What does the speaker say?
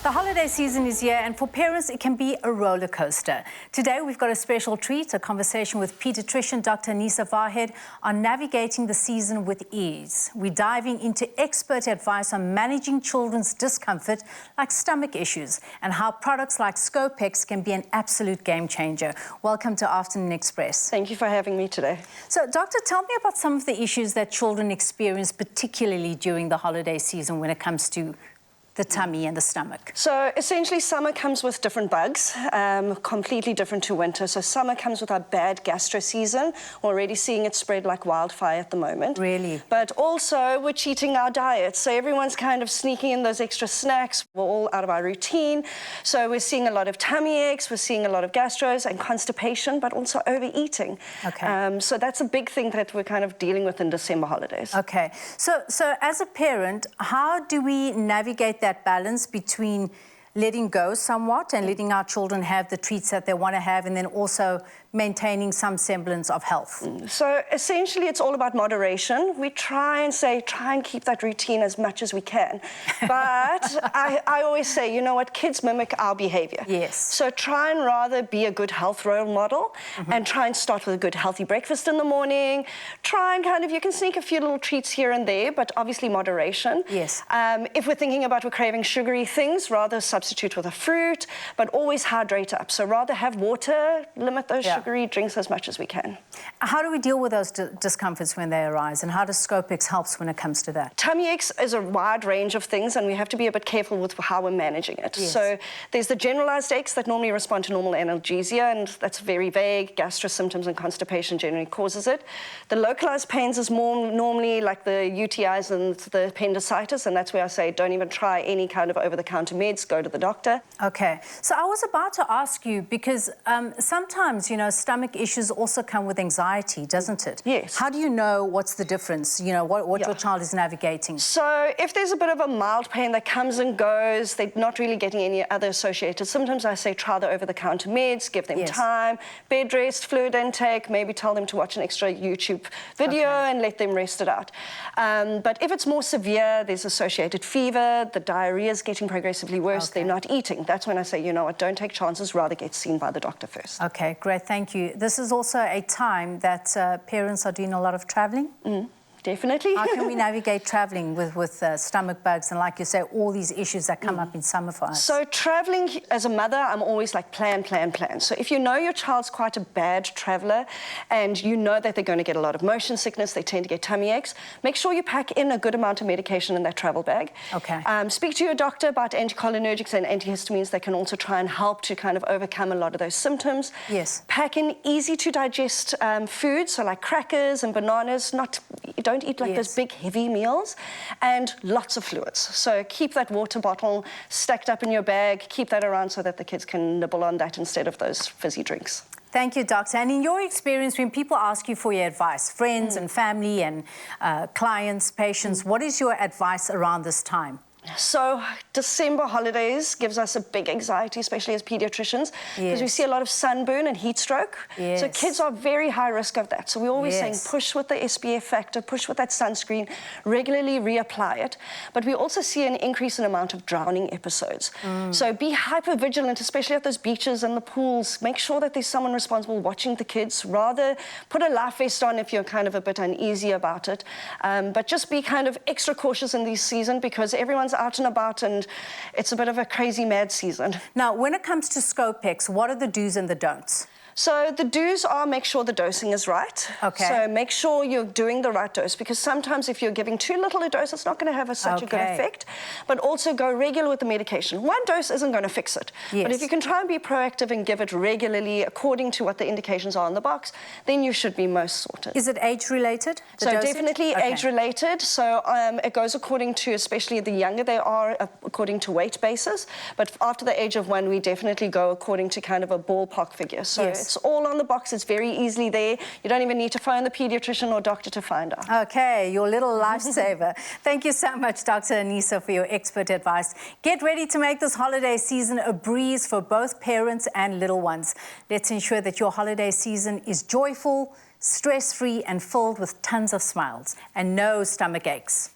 The holiday season is here, and for parents, it can be a roller coaster. Today, we've got a special treat, a conversation with Paediatrician Dr. Anisa Varheed on navigating the season with ease. We're diving into expert advice on managing children's discomfort, like stomach issues, and how products like Scopex can be an absolute game changer. Welcome to Afternoon Express. Thank you for having me today. So, Doctor, tell me about some of the issues that children experience, particularly during the holiday season when it comes to the tummy and the stomach. So essentially summer comes with different bugs, completely different to winter. So summer comes with our bad gastro season. We're already seeing it spread like wildfire at the moment. Really? But also we're cheating our diet. So everyone's kind of sneaking in those extra snacks. We're all out of our routine. So we're seeing a lot of tummy aches, we're seeing a lot of gastros and constipation, but also overeating. Okay. So that's a big thing that we're kind of dealing with in December holidays. Okay. So as a parent, how do we navigate that balance between letting go somewhat and letting our children have the treats that they want to have, and then also maintaining some semblance of health? So essentially it's all about moderation. We try and keep that routine as much as we can. But I always say, you know what, kids mimic our behavior. Yes. So try and rather be a good health role model and try and start with a good healthy breakfast in the morning. Try and kind of, you can sneak a few little treats here and there, but obviously moderation. Yes. If we're thinking about we're craving sugary things, rather substitute with a fruit, but always hydrate up. So rather have water, limit those sugary drinks as much as we can. How do we deal with those discomforts when they arise, and how does Scopex help when it comes to that? Tummy aches is a wide range of things, and we have to be a bit careful with how we're managing it. Yes. So there's the generalized aches that normally respond to normal analgesia, and that's very vague. Gastro symptoms and constipation generally causes it. The localized pains is more normally like the UTIs and the appendicitis, and that's where I say don't even try any kind of over-the-counter meds, go to the doctor. Okay. So I was about to ask you, because sometimes, you know, stomach issues also come with anxiety, doesn't it? Yes. How do you know what's the difference, you know, what your child is navigating? So if there's a bit of a mild pain that comes and goes, they're not really getting any other associated symptoms, I say try the over-the-counter meds, give them time, bed rest, fluid intake, maybe tell them to watch an extra YouTube video and let them rest it out. But if it's more severe, there's associated fever, the diarrhea is getting progressively worse, they're not eating. That's when I say, you know what, don't take chances, rather get seen by the doctor first. Okay, great, thank you. This is also a time that parents are doing a lot of traveling. Definitely. How can we navigate traveling with stomach bugs and, like you say, all these issues that come up in summer for us? So traveling, as a mother, I'm always like plan. So if you know your child's quite a bad traveler and you know that they're going to get a lot of motion sickness, they tend to get tummy aches, make sure you pack in a good amount of medication in that travel bag. Okay. Speak to your doctor about anticholinergics and antihistamines that can also try and help to kind of overcome a lot of those symptoms. Yes. Pack in easy to digest foods, so like crackers and bananas, don't eat like those big heavy meals, and lots of fluids. So keep that water bottle stacked up in your bag, keep that around so that the kids can nibble on that instead of those fizzy drinks. Thank you, Doctor. And in your experience, when people ask you for your advice, friends and family and clients, patients, what is your advice around this time? So December holidays gives us a big anxiety, especially as pediatricians, because we see a lot of sunburn and heat stroke. Yes. So kids are very high risk of that. So we're always saying push with the SPF factor, push with that sunscreen, regularly reapply it. But we also see an increase in amount of drowning episodes. So be hyper vigilant, especially at those beaches and the pools. Make sure that there's someone responsible watching the kids. Rather put a life vest on if you're kind of a bit uneasy about it. But just be kind of extra cautious in this season, because everyone's out and about and it's a bit of a crazy mad season. Now, when it comes to Scopex, what are the do's and the don'ts? So the do's are make sure the dosing is right. Okay. So make sure you're doing the right dose, because sometimes if you're giving too little a dose, it's not going to have such a good effect. But also go regular with the medication. One dose isn't going to fix it. Yes. But if you can try and be proactive and give it regularly according to what the indications are on the box, then you should be most sorted. Is it age-related? So definitely age-related. So it goes according to, especially the younger they are, according to weight basis. But after the age of 1, we definitely go according to kind of a ballpark figure. So it's all on the box. It's very easily there. You don't even need to phone the pediatrician or doctor to find out. Okay, your little lifesaver. Thank you so much, Dr. Anisa, for your expert advice. Get ready to make this holiday season a breeze for both parents and little ones. Let's ensure that your holiday season is joyful, stress-free, and filled with tons of smiles and no stomach aches.